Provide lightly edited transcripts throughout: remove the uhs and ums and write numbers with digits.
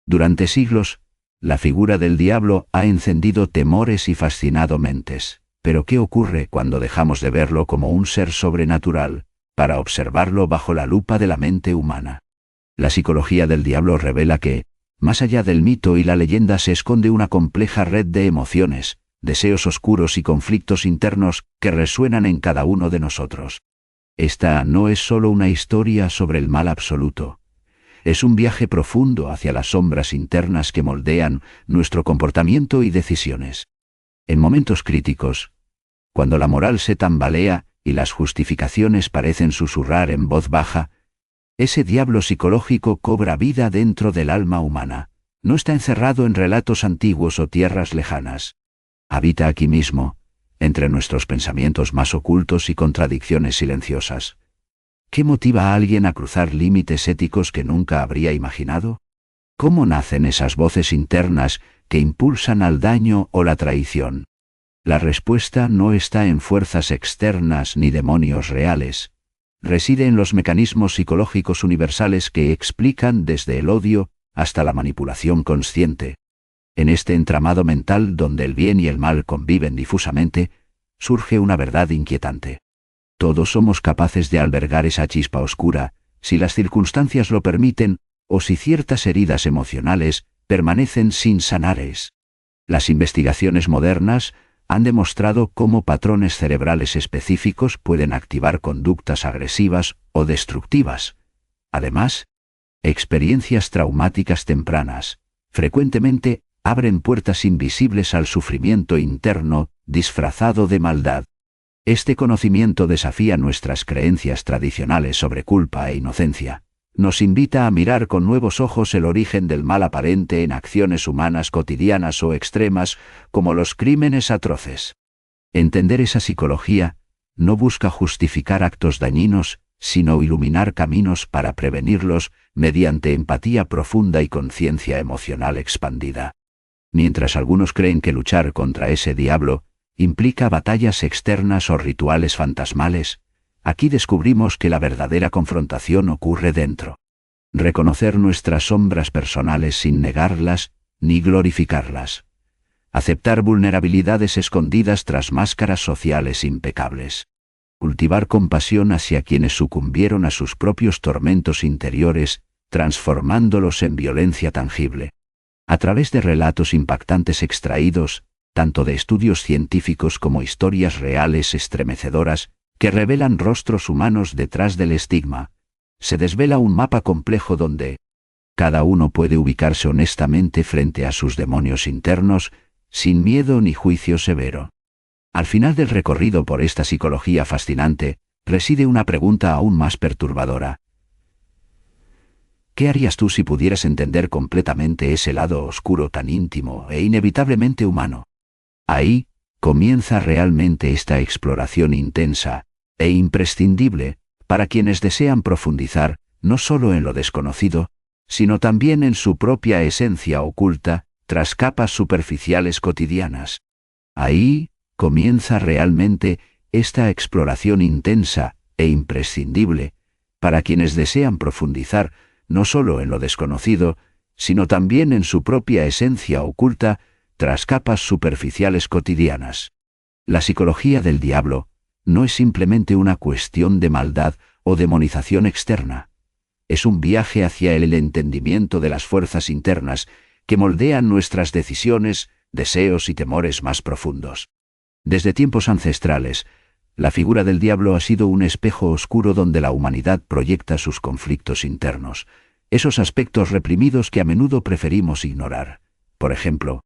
Durante siglos, la figura del diablo ha encendido temores y fascinado mentes. Pero ¿qué ocurre cuando dejamos de verlo como un ser sobrenatural, para observarlo bajo la lupa de la mente humana? La psicología del diablo revela que, más allá del mito y la leyenda, se esconde una compleja red de emociones, deseos oscuros y conflictos internos que resuenan en cada uno de nosotros. Esta no es solo una historia sobre el mal absoluto. Es un viaje profundo hacia las sombras internas que moldean nuestro comportamiento y decisiones. En momentos críticos, cuando la moral se tambalea y las justificaciones parecen susurrar en voz baja, ese diablo psicológico cobra vida dentro del alma humana. No está encerrado en relatos antiguos o tierras lejanas. Habita aquí mismo, entre nuestros pensamientos más ocultos y contradicciones silenciosas. ¿Qué motiva a alguien a cruzar límites éticos que nunca habría imaginado? ¿Cómo nacen esas voces internas que impulsan al daño o la traición? La respuesta no está en fuerzas externas ni demonios reales. Reside en los mecanismos psicológicos universales que explican desde el odio hasta la manipulación consciente. En este entramado mental donde el bien y el mal conviven difusamente, surge una verdad inquietante. Todos somos capaces de albergar esa chispa oscura, si las circunstancias lo permiten, o si ciertas heridas emocionales permanecen sin sanar. Las investigaciones modernas han demostrado cómo patrones cerebrales específicos pueden activar conductas agresivas o destructivas. Además, experiencias traumáticas tempranas, frecuentemente, abren puertas invisibles al sufrimiento interno, disfrazado de maldad. Este conocimiento desafía nuestras creencias tradicionales sobre culpa e inocencia. Nos invita a mirar con nuevos ojos el origen del mal aparente en acciones humanas cotidianas o extremas, como los crímenes atroces. Entender esa psicología no busca justificar actos dañinos, sino iluminar caminos para prevenirlos mediante empatía profunda y conciencia emocional expandida. Mientras algunos creen que luchar contra ese diablo implica batallas externas o rituales fantasmales, aquí descubrimos que la verdadera confrontación ocurre dentro. Reconocer nuestras sombras personales sin negarlas ni glorificarlas. Aceptar vulnerabilidades escondidas tras máscaras sociales impecables. Cultivar compasión hacia quienes sucumbieron a sus propios tormentos interiores, transformándolos en violencia tangible. A través de relatos impactantes extraídos, tanto de estudios científicos como historias reales estremecedoras, que revelan rostros humanos detrás del estigma, se desvela un mapa complejo donde cada uno puede ubicarse honestamente frente a sus demonios internos, sin miedo ni juicio severo. Al final del recorrido por esta psicología fascinante, reside una pregunta aún más perturbadora. ¿Qué harías tú si pudieras entender completamente ese lado oscuro tan íntimo e inevitablemente humano? Ahí comienza realmente esta exploración intensa e imprescindible para quienes desean profundizar no solo en lo desconocido, sino también en su propia esencia oculta tras capas superficiales cotidianas. Ahí comienza realmente esta exploración intensa e imprescindible para quienes desean profundizar no solo en lo desconocido, sino también en su propia esencia oculta tras capas superficiales cotidianas. La psicología del diablo no es simplemente una cuestión de maldad o demonización externa. Es un viaje hacia el entendimiento de las fuerzas internas que moldean nuestras decisiones, deseos y temores más profundos. Desde tiempos ancestrales, la figura del diablo ha sido un espejo oscuro donde la humanidad proyecta sus conflictos internos, esos aspectos reprimidos que a menudo preferimos ignorar. Por ejemplo,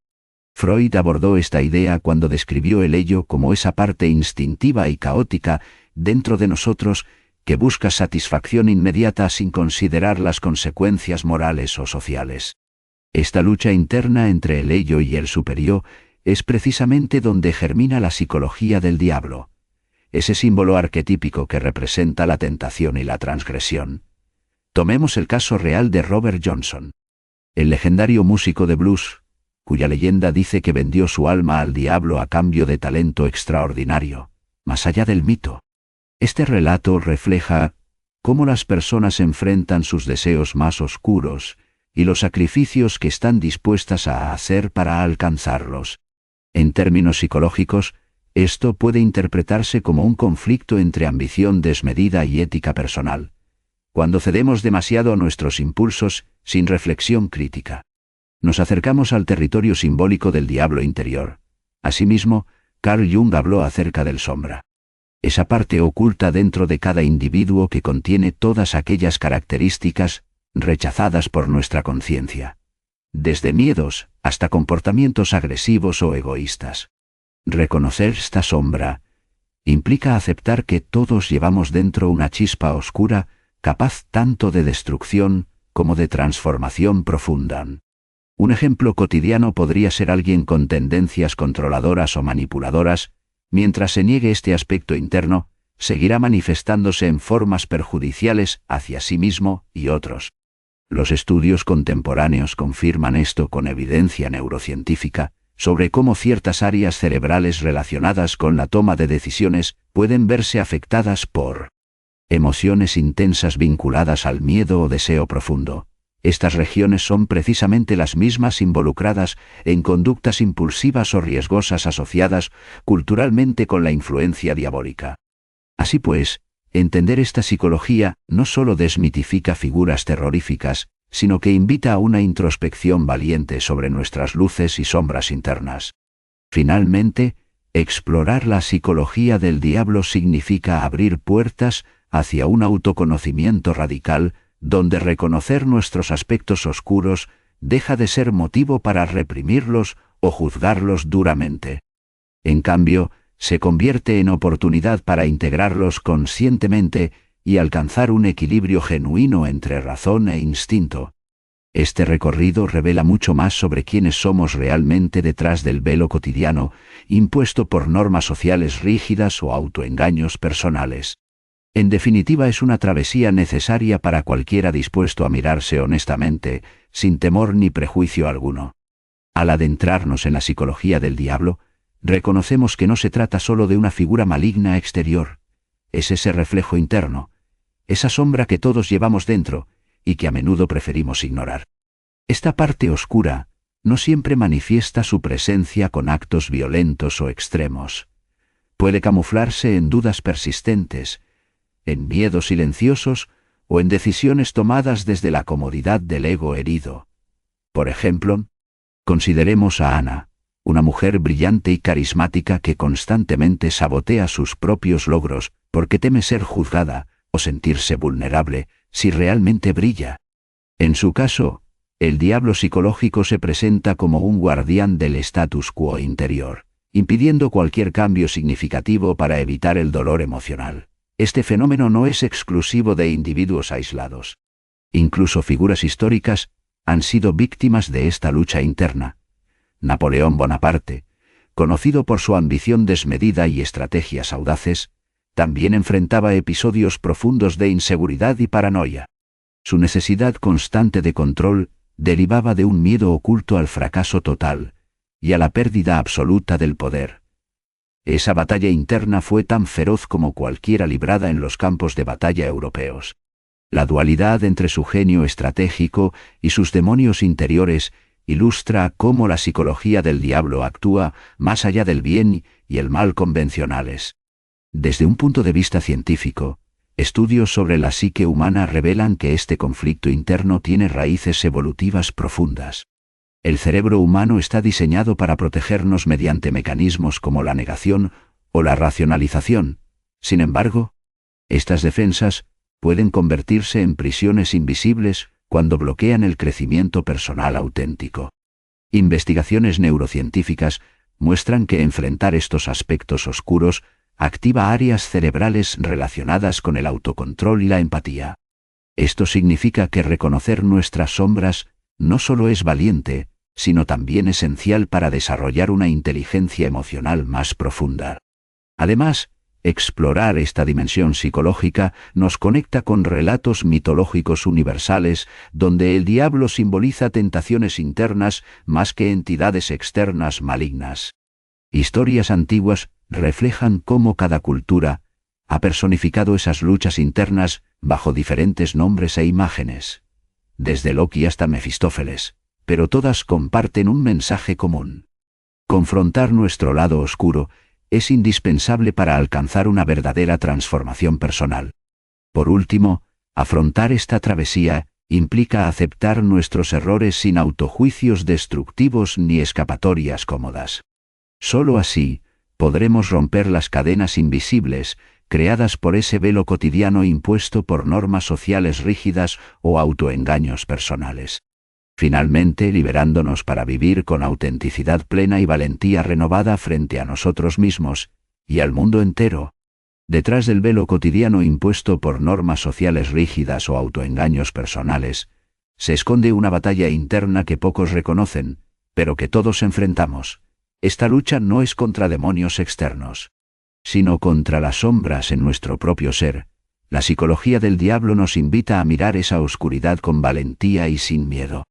Freud abordó esta idea cuando describió el ello como esa parte instintiva y caótica dentro de nosotros que busca satisfacción inmediata sin considerar las consecuencias morales o sociales. Esta lucha interna entre el ello y el superior es precisamente donde germina la psicología del diablo, ese símbolo arquetípico que representa la tentación y la transgresión. Tomemos el caso real de Robert Johnson, el legendario músico de blues, cuya leyenda dice que vendió su alma al diablo a cambio de talento extraordinario, más allá del mito. Este relato refleja cómo las personas enfrentan sus deseos más oscuros y los sacrificios que están dispuestas a hacer para alcanzarlos. En términos psicológicos, esto puede interpretarse como un conflicto entre ambición desmedida y ética personal, cuando cedemos demasiado a nuestros impulsos sin reflexión crítica. Nos acercamos al territorio simbólico del diablo interior. Asimismo, Carl Jung habló acerca del sombra. Esa parte oculta dentro de cada individuo que contiene todas aquellas características rechazadas por nuestra conciencia, desde miedos hasta comportamientos agresivos o egoístas. Reconocer esta sombra implica aceptar que todos llevamos dentro una chispa oscura capaz tanto de destrucción como de transformación profunda. Un ejemplo cotidiano podría ser alguien con tendencias controladoras o manipuladoras. Mientras se niegue este aspecto interno, seguirá manifestándose en formas perjudiciales hacia sí mismo y otros. Los estudios contemporáneos confirman esto con evidencia neurocientífica sobre cómo ciertas áreas cerebrales relacionadas con la toma de decisiones pueden verse afectadas por emociones intensas vinculadas al miedo o deseo profundo. Estas regiones son precisamente las mismas involucradas en conductas impulsivas o riesgosas asociadas culturalmente con la influencia diabólica. Así pues, entender esta psicología no solo desmitifica figuras terroríficas, sino que invita a una introspección valiente sobre nuestras luces y sombras internas. Finalmente, explorar la psicología del diablo significa abrir puertas hacia un autoconocimiento radical, donde reconocer nuestros aspectos oscuros deja de ser motivo para reprimirlos o juzgarlos duramente. En cambio, se convierte en oportunidad para integrarlos conscientemente y alcanzar un equilibrio genuino entre razón e instinto. Este recorrido revela mucho más sobre quiénes somos realmente detrás del velo cotidiano, impuesto por normas sociales rígidas o autoengaños personales. En definitiva, es una travesía necesaria para cualquiera dispuesto a mirarse honestamente, sin temor ni prejuicio alguno. Al adentrarnos en la psicología del diablo, reconocemos que no se trata solo de una figura maligna exterior. Es ese reflejo interno, esa sombra que todos llevamos dentro y que a menudo preferimos ignorar. Esta parte oscura no siempre manifiesta su presencia con actos violentos o extremos. Puede camuflarse en dudas persistentes, en miedos silenciosos o en decisiones tomadas desde la comodidad del ego herido. Por ejemplo, consideremos a Ana, una mujer brillante y carismática que constantemente sabotea sus propios logros porque teme ser juzgada o sentirse vulnerable si realmente brilla. En su caso, el diablo psicológico se presenta como un guardián del status quo interior, impidiendo cualquier cambio significativo para evitar el dolor emocional. Este fenómeno no es exclusivo de individuos aislados. Incluso figuras históricas han sido víctimas de esta lucha interna. Napoleón Bonaparte, conocido por su ambición desmedida y estrategias audaces, también enfrentaba episodios profundos de inseguridad y paranoia. Su necesidad constante de control derivaba de un miedo oculto al fracaso total y a la pérdida absoluta del poder. Esa batalla interna fue tan feroz como cualquiera librada en los campos de batalla europeos. La dualidad entre su genio estratégico y sus demonios interiores ilustra cómo la psicología del diablo actúa más allá del bien y el mal convencionales. Desde un punto de vista científico, estudios sobre la psique humana revelan que este conflicto interno tiene raíces evolutivas profundas. El cerebro humano está diseñado para protegernos mediante mecanismos como la negación o la racionalización. Sin embargo, estas defensas pueden convertirse en prisiones invisibles cuando bloquean el crecimiento personal auténtico. Investigaciones neurocientíficas muestran que enfrentar estos aspectos oscuros activa áreas cerebrales relacionadas con el autocontrol y la empatía. Esto significa que reconocer nuestras sombras no solo es valiente, sino también esencial para desarrollar una inteligencia emocional más profunda. Además, explorar esta dimensión psicológica nos conecta con relatos mitológicos universales donde el diablo simboliza tentaciones internas más que entidades externas malignas. Historias antiguas reflejan cómo cada cultura ha personificado esas luchas internas bajo diferentes nombres e imágenes. desde Loki hasta Mefistófeles, pero todas comparten un mensaje común. Confrontar nuestro lado oscuro es indispensable para alcanzar una verdadera transformación personal. Por último, afrontar esta travesía implica aceptar nuestros errores sin autojuicios destructivos ni escapatorias cómodas. Solo así, podremos romper las cadenas invisibles creadas por ese velo cotidiano impuesto por normas sociales rígidas o autoengaños personales. Finalmente, liberándonos para vivir con autenticidad plena y valentía renovada frente a nosotros mismos y al mundo entero. Detrás del velo cotidiano impuesto por normas sociales rígidas o autoengaños personales, se esconde una batalla interna que pocos reconocen, pero que todos enfrentamos. Esta lucha no es contra demonios externos, sino contra las sombras en nuestro propio ser. La psicología del diablo nos invita a mirar esa oscuridad con valentía y sin miedo.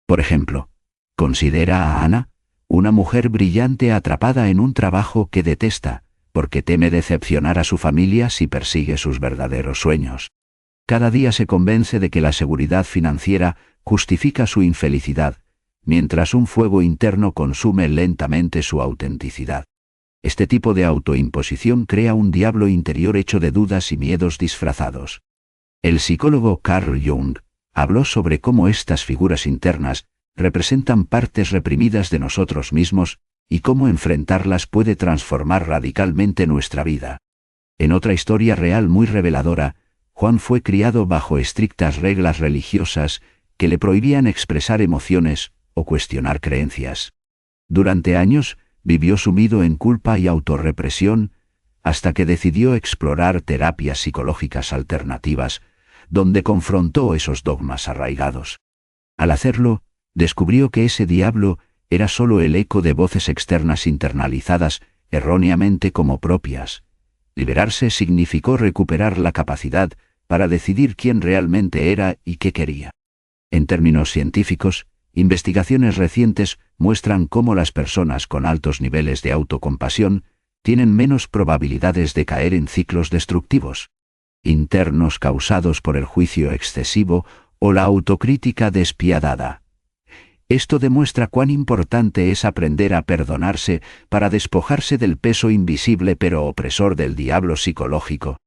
Por ejemplo, considera a Ana, una mujer brillante atrapada en un trabajo que detesta, porque teme decepcionar a su familia si persigue sus verdaderos sueños. Cada día se convence de que la seguridad financiera justifica su infelicidad, mientras un fuego interno consume lentamente su autenticidad. Este tipo de autoimposición crea un diablo interior hecho de dudas y miedos disfrazados. El psicólogo Carl Jung habló sobre cómo estas figuras internas representan partes reprimidas de nosotros mismos y cómo enfrentarlas puede transformar radicalmente nuestra vida. En otra historia real muy reveladora, Juan fue criado bajo estrictas reglas religiosas que le prohibían expresar emociones o cuestionar creencias. Durante años, vivió sumido en culpa y autorrepresión, hasta que decidió explorar terapias psicológicas alternativas, donde confrontó esos dogmas arraigados. Al hacerlo, descubrió que ese diablo era solo el eco de voces externas internalizadas erróneamente como propias. Liberarse significó recuperar la capacidad para decidir quién realmente era y qué quería. En términos científicos, investigaciones recientes muestran cómo las personas con altos niveles de autocompasión tienen menos probabilidades de caer en ciclos destructivos internos causados por el juicio excesivo o la autocrítica despiadada. Esto demuestra cuán importante es aprender a perdonarse para despojarse del peso invisible pero opresor del diablo psicológico.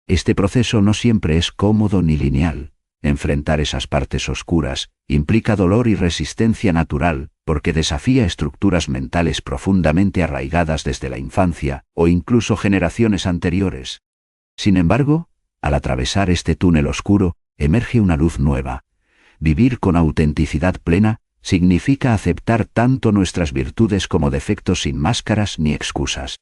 Este proceso no siempre es cómodo ni lineal. Enfrentar esas partes oscuras implica dolor y resistencia natural, porque desafía estructuras mentales profundamente arraigadas desde la infancia o incluso generaciones anteriores. Sin embargo, al atravesar este túnel oscuro, emerge una luz nueva. Vivir con autenticidad plena significa aceptar tanto nuestras virtudes como defectos sin máscaras ni excusas.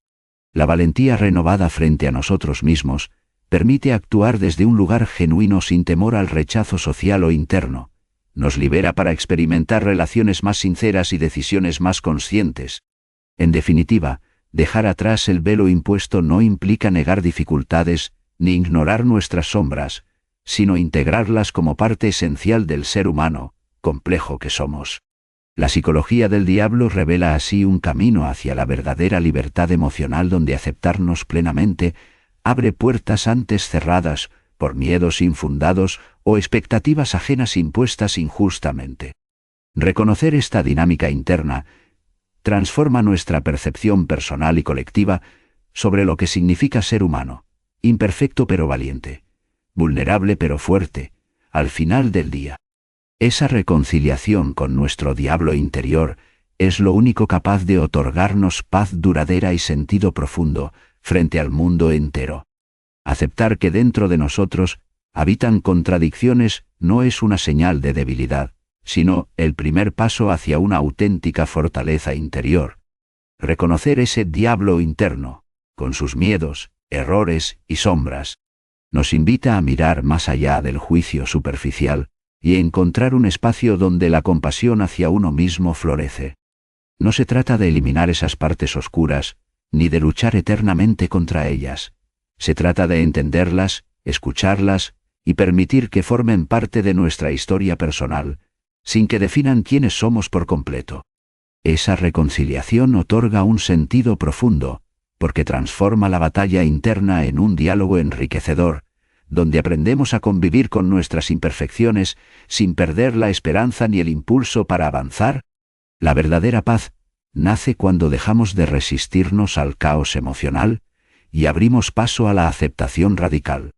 La valentía renovada frente a nosotros mismos permite actuar desde un lugar genuino sin temor al rechazo social o interno. Nos libera para experimentar relaciones más sinceras y decisiones más conscientes. En definitiva, dejar atrás el velo impuesto no implica negar dificultades ni ignorar nuestras sombras, sino integrarlas como parte esencial del ser humano, complejo que somos. La psicología del diablo revela así un camino hacia la verdadera libertad emocional donde aceptarnos plenamente abre puertas antes cerradas por miedos infundados o expectativas ajenas impuestas injustamente. Reconocer esta dinámica interna transforma nuestra percepción personal y colectiva sobre lo que significa ser humano, imperfecto pero valiente, vulnerable pero fuerte, al final del día. Esa reconciliación con nuestro diablo interior es lo único capaz de otorgarnos paz duradera y sentido profundo frente al mundo entero. Aceptar que dentro de nosotros habitan contradicciones no es una señal de debilidad, sino el primer paso hacia una auténtica fortaleza interior. Reconocer ese diablo interno, con sus miedos, errores y sombras, nos invita a mirar más allá del juicio superficial y encontrar un espacio donde la compasión hacia uno mismo florece. No se trata de eliminar esas partes oscuras, ni de luchar eternamente contra ellas. Se trata de entenderlas, escucharlas y permitir que formen parte de nuestra historia personal, sin que definan quiénes somos por completo. Esa reconciliación otorga un sentido profundo, porque transforma la batalla interna en un diálogo enriquecedor, donde aprendemos a convivir con nuestras imperfecciones sin perder la esperanza ni el impulso para avanzar. La verdadera paz nace cuando dejamos de resistirnos al caos emocional y abrimos paso a la aceptación radical.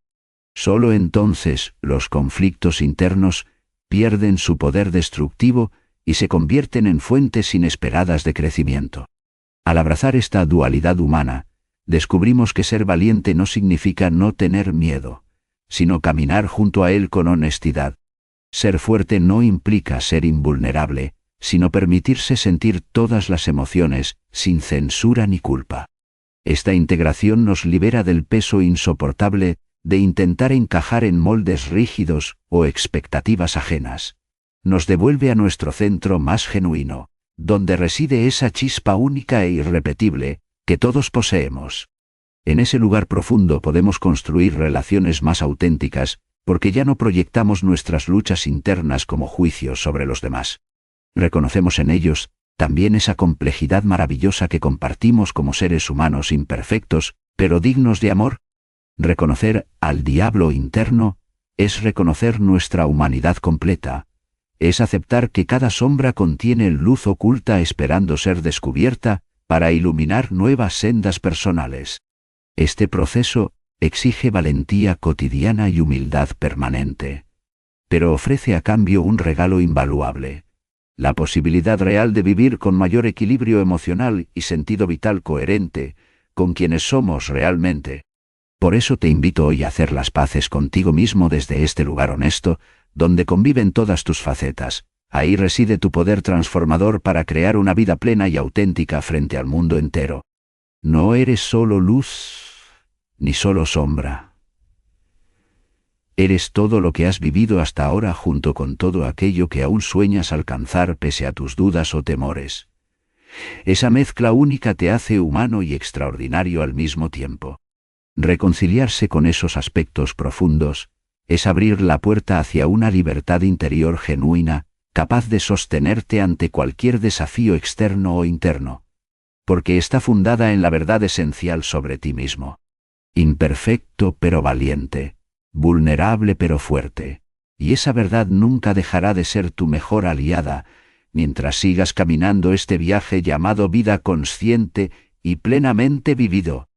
Solo entonces los conflictos internos pierden su poder destructivo y se convierten en fuentes inesperadas de crecimiento. Al abrazar esta dualidad humana, descubrimos que ser valiente no significa no tener miedo, sino caminar junto a él con honestidad. Ser fuerte no implica ser invulnerable, sino permitirse sentir todas las emociones sin censura ni culpa. Esta integración nos libera del peso insoportable de intentar encajar en moldes rígidos o expectativas ajenas. Nos devuelve a nuestro centro más genuino, donde reside esa chispa única e irrepetible que todos poseemos. En ese lugar profundo podemos construir relaciones más auténticas, porque ya no proyectamos nuestras luchas internas como juicios sobre los demás. Reconocemos en ellos también esa complejidad maravillosa que compartimos como seres humanos imperfectos, pero dignos de amor. Reconocer al diablo interno es reconocer nuestra humanidad completa. Es aceptar que cada sombra contiene luz oculta esperando ser descubierta para iluminar nuevas sendas personales. Este proceso exige valentía cotidiana y humildad permanente, pero ofrece a cambio un regalo invaluable: la posibilidad real de vivir con mayor equilibrio emocional y sentido vital coherente con quienes somos realmente. Por eso te invito hoy a hacer las paces contigo mismo desde este lugar honesto, donde conviven todas tus facetas. Ahí reside tu poder transformador para crear una vida plena y auténtica frente al mundo entero. No eres solo luz, ni solo sombra. Eres todo lo que has vivido hasta ahora junto con todo aquello que aún sueñas alcanzar pese a tus dudas o temores. Esa mezcla única te hace humano y extraordinario al mismo tiempo. Reconciliarse con esos aspectos profundos es abrir la puerta hacia una libertad interior genuina, capaz de sostenerte ante cualquier desafío externo o interno, porque está fundada en la verdad esencial sobre ti mismo. Imperfecto pero valiente, vulnerable pero fuerte, y esa verdad nunca dejará de ser tu mejor aliada mientras sigas caminando este viaje llamado vida consciente y plenamente vivido.